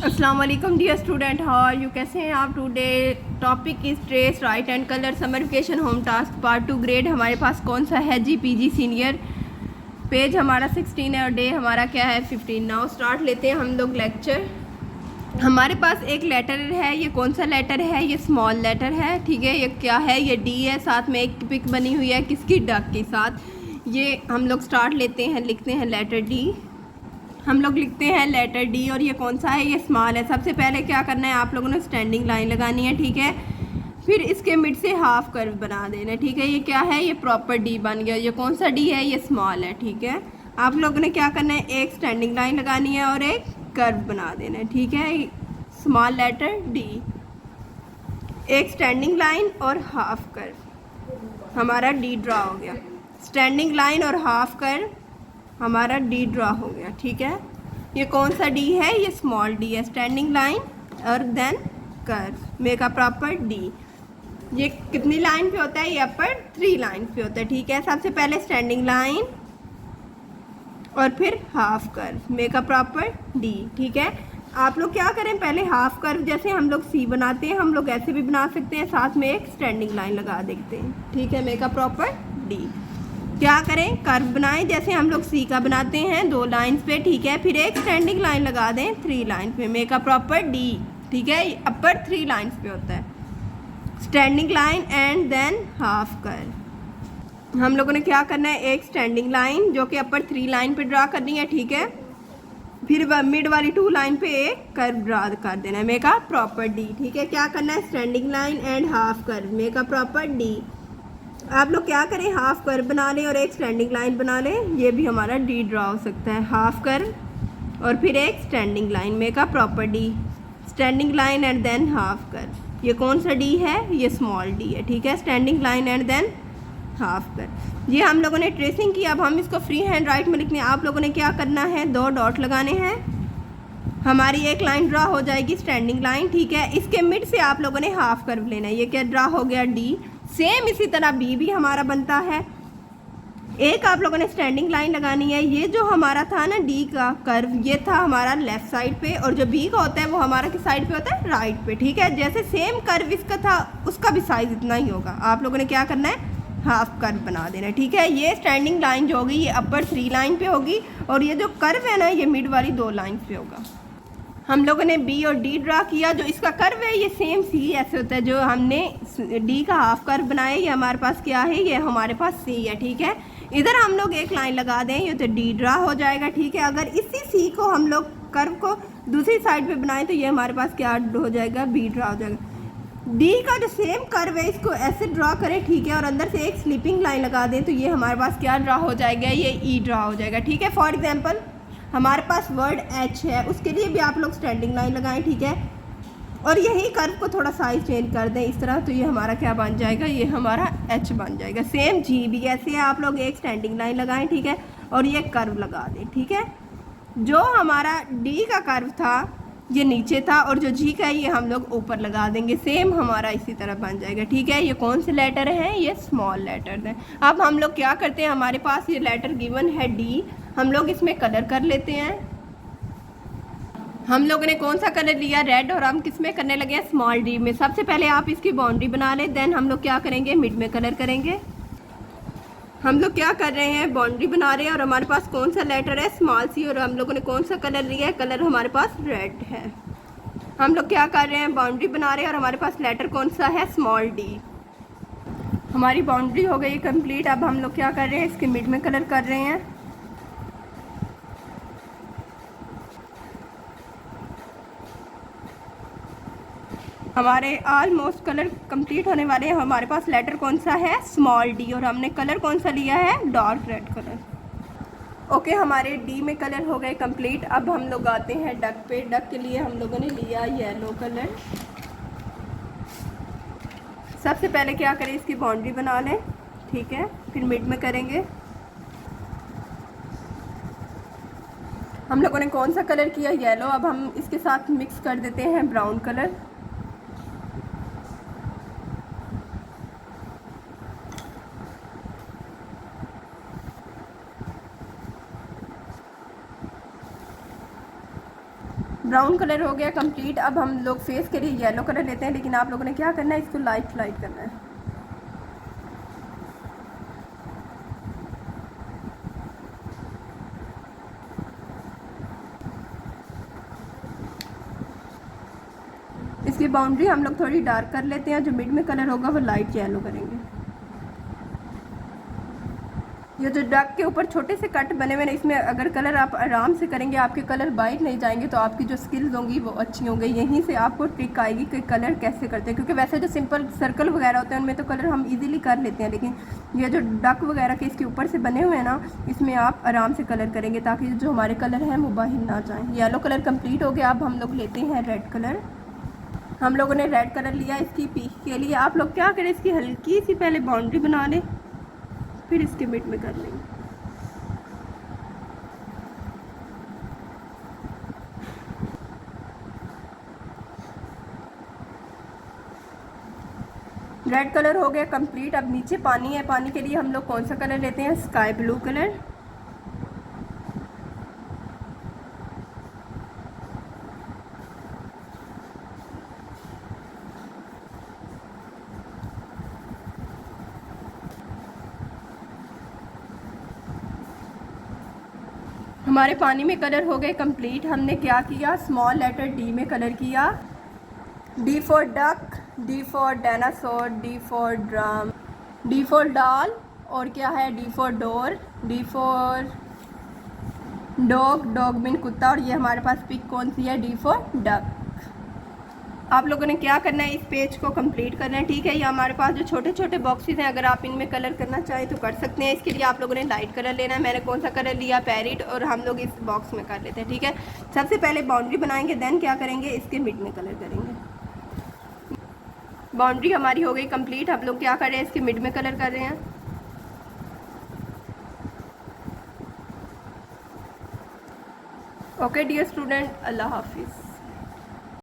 अस्सलाम वालेकुम dear student, how are you? कैसे हैं आप? Today topic is trace write and colour summer vacation home task part 2 grade हमारे पास कौन सा है जी? PG senior. पेज हमारा 16 है और डे हमारा क्या है 15। नाउ स्टार्ट लेते हैं हम लोग लेक्चर। हमारे पास एक लेटर है, ये कौन सा लेटर है? ये स्मॉल लेटर है, ठीक है। ये क्या है? ये डी है, साथ में एक पिक बनी हुई है किसकी? डक के साथ। ये हम लोग स्टार्ट लेते हैं, लिखते हैं लेटर डी। हम लोग लिखते हैं लेटर डी और ये कौन सा है? ये स्मॉल है। सबसे पहले क्या करना है, आप लोगों ने स्टैंडिंग लाइन लगानी है, ठीक है। फिर इसके मिड से हाफ कर्व बना देना है, ठीक है। ये क्या है? ये प्रॉपर डी बन गया। ये कौन सा डी है? ये स्मॉल है, ठीक है। आप लोगों ने क्या करना है, एक स्टैंडिंग लाइन लगानी है और एक कर्व बना देना है, ठीक है। स्मॉल लेटर डी, एक स्टैंडिंग लाइन और हाफ कर्व, हमारा डी ड्रा हो गया। स्टैंडिंग लाइन और हाफ कर्व, हमारा डी ड्रा हो गया, ठीक है। ये कौन सा डी है? ये स्मॉल डी है। स्टैंडिंग लाइन और then curve, make a proper D. ये कितनी लाइन पे होता है? ये अपर 3 लाइन पे होता है, ठीक है। सबसे पहले स्टैंडिंग लाइन और फिर half curve, make a proper D, ठीक है। आप लोग क्या करें, पहले हाफ कर्व जैसे हम लोग सी बनाते हैं, हम लोग ऐसे भी बना सकते हैं, साथ में एक स्टैंडिंग लाइन लगा देते हैं, ठीक है। Make a proper D. क्या करें, कर्व बनाएं जैसे हम लोग सी का बनाते हैं 2 लाइन्स पे, ठीक है। फिर एक स्टैंडिंग लाइन लगा दें 3 लाइन पे, मेक अ प्रॉपर डी, ठीक है। अपर 3 लाइन्स पे होता है standing line and than half curve. हम लोगों ने क्या करना है, एक स्टैंडिंग लाइन जो कि अपर 3 लाइन पे ड्रा करनी है, ठीक है। फिर मिड वाली 2 लाइन पे एक कर्व ड्रा कर देना है, मेक अ प्रॉपर डी, ठीक है। क्या करना है, standing line and half curve, make a proper D. आप लोग क्या करें, हाफ कर्व बना लें और एक स्टैंडिंग लाइन बना लें, ये भी हमारा डी ड्रा हो सकता है। हाफ कर्व और फिर एक standing line, make a proper D, standing line and than half curve. ये कौन सा डी है? ये स्मॉल डी है, ठीक है। Standing line and than half curve. ये हम लोगों ने ट्रेसिंग की। अब हम इसको फ्री हैंड राइट में लिखने, आप लोगों ने क्या करना है, 2 डॉट लगाने हैं। हमारी एक लाइन ड्रा हो जाएगी स्टैंडिंग लाइन, ठीक है। इसके मिड से आप लोगों ने हाफ कर्व लेना है, ये क्या ड्रा हो गया? डी। सेम इसी तरह बी भी हमारा बनता है। एक आप लोगों ने स्टैंडिंग लाइन लगानी है। ये जो हमारा था ना डी का कर्व, ये था हमारा लेफ्ट साइड पे, और जो बी का होता है वो हमारा किस साइड पे होता है? राइट पे, ठीक है। जैसे सेम कर्व इसका था, उसका भी साइज इतना ही होगा। आप लोगों ने क्या करना है, हाफ कर्व बना देना है, ठीक है। ये स्टैंडिंग लाइन जो होगी ये अपर 3 लाइन पे होगी, और ये जो कर्व है ना ये मिड वाली 2 लाइन पे होगा। हम लोगों ने बी और डी ड्रा किया। जो इसका कर्व है ये सेम सी ऐसे होता है। जो हमने डी का हाफ कर्व बनाया, ये हमारे पास क्या है? ये हमारे पास सी है, ठीक है। इधर हम लोग एक लाइन लगा दें, ये तो डी ड्रा हो जाएगा, ठीक है। अगर इसी सी को हम लोग कर्व को दूसरी साइड पे बनाएं तो ये हमारे पास क्या हो जाएगा? बी ड्रा हो जाएगा। डी का जो सेम कर्व है इसको ऐसे ड्रा करें, ठीक है, और अंदर से एक स्लीपिंग लाइन लगा दें तो ये हमारे पास क्या ड्रा हो जाएगा? ये ई ड्रा हो जाएगा, ठीक है। फॉर एग्जाम्पल हमारे पास वर्ड एच है, उसके लिए भी आप लोग स्टैंडिंग लाइन लगाएं, ठीक है। और यही कर्व को थोड़ा साइज चेंज कर दें इस तरह, तो ये हमारा क्या बन जाएगा? ये हमारा एच बन जाएगा। सेम जी भी ऐसे है, आप लोग एक स्टैंडिंग लाइन लगाएं, ठीक है, और ये कर्व लगा दें, ठीक है। जो हमारा डी का कर्व था ये नीचे था, और जो जी का है ये हम लोग ऊपर लगा देंगे। सेम हमारा इसी तरह बन जाएगा, ठीक है। ये कौन से लेटर हैं? ये स्मॉल लेटर हैं। अब हम लोग क्या करते हैं, हमारे पास ये लेटर गिवन है डी, हम लोग इसमें कलर कर लेते हैं। हम लोगों ने कौन सा कलर लिया? रेड। और हम किस में करने लगे हैं? स्मॉल डी में। सबसे पहले आप इसकी बाउंड्री बना लें, देन हम लोग क्या करेंगे, मिड में कलर करेंगे। हम लोग क्या कर रहे हैं, बाउंड्री बना रहे हैं, और हमारे पास कौन सा लेटर है? Small C. और हम लोगों ने कौन सा कलर लिया है? कलर हमारे पास रेड है। हम लोग क्या कर रहे हैं, बाउंड्री बना रहे हैं, और हमारे पास लेटर कौन सा है? Small D. हमारी बाउंड्री हो गई कंप्लीट। अब हम लोग क्या कर रहे हैं, इसके मिड में कलर कर रहे हैं। हमारे ऑलमोस्ट कलर कंप्लीट होने वाले हैं। हमारे पास लेटर कौन सा है? Small D. और हमने कलर कौन सा लिया है? Dark red colour. ओके, हमारे डी में कलर हो गए कंप्लीट। अब हम लोग आते हैं डक पे। डक के लिए हम लोगों ने लिया येलो कलर। सबसे पहले क्या करें, इसकी बाउंड्री बना लें, ठीक है, फिर मिड में करेंगे। हम लोगों ने कौन सा कलर किया? येलो। अब हम इसके साथ मिक्स कर देते हैं ब्राउन कलर। ब्राउन कलर हो गया कंप्लीट। अब हम लोग फेस के लिए येलो कलर लेते हैं, लेकिन आप लोगों ने क्या करना है, इसको लाइट करना है। इसकी बाउंड्री हम लोग थोड़ी डार्क कर लेते हैं, जो मिड में कलर होगा वो लाइट येलो करेंगे। ये जो डक के ऊपर छोटे से कट बने हुए हैं, इसमें अगर कलर आप आराम से करेंगे, आपके कलर बाइट नहीं जाएंगे, तो आपकी जो स्किल्स होंगी वो अच्छी होंगी। यहीं से आपको ट्रिक आएगी कि कलर कैसे करते हैं, क्योंकि वैसे जो सिंपल सर्कल वगैरह होते हैं उनमें तो कलर हम इजीली कर लेते हैं, लेकिन ये जो डक वगैरह के इसके ऊपर से बने हुए हैं ना, इसमें आप आराम से कलर करेंगे ताकि जो हमारे कलर हैं वो बाहर ना जाएँ। येलो कलर कम्प्लीट हो गया। अब हम लोग लेते हैं रेड कलर। हम लोगों ने रेड कलर लिया इसकी पीक के लिए। आप लोग क्या करें, इसकी हल्की सी पहले बाउंड्री बना लें, फिर इसके मिड में कर लेंगे। रेड कलर हो गया कंप्लीट। अब नीचे पानी है, पानी के लिए हम लोग कौन सा कलर लेते हैं, स्काई ब्लू कलर। हमारे पानी में कलर हो गए कंप्लीट। हमने क्या किया, स्मॉल लेटर डी में कलर किया। D for duck, D for dinosaur, D for drum, D for doll, और क्या है, D for door, D for dog, dog mean कुत्ता, और ये हमारे पास पिक कौन सी है, डी फॉर डक। आप लोगों ने क्या करना है, इस पेज को कंप्लीट करना है, ठीक है। ये हमारे पास जो छोटे छोटे बॉक्सेस हैं, अगर आप इनमें कलर करना चाहें तो कर सकते हैं। इसके लिए आप लोगों ने लाइट कलर लेना है। मैंने कौन सा कलर लिया, पैरेट, और हम लोग इस बॉक्स में कर लेते हैं, ठीक है। सबसे पहले बाउंड्री बनाएंगे, देन क्या करेंगे, इसके मिड में कलर करेंगे। बाउंड्री हमारी हो गई कंप्लीट। हम लोग क्या कर रहे हैं, इसके मिड में कलर कर रहे हैं। ओके डियर स्टूडेंट, अल्लाह हाफिज़।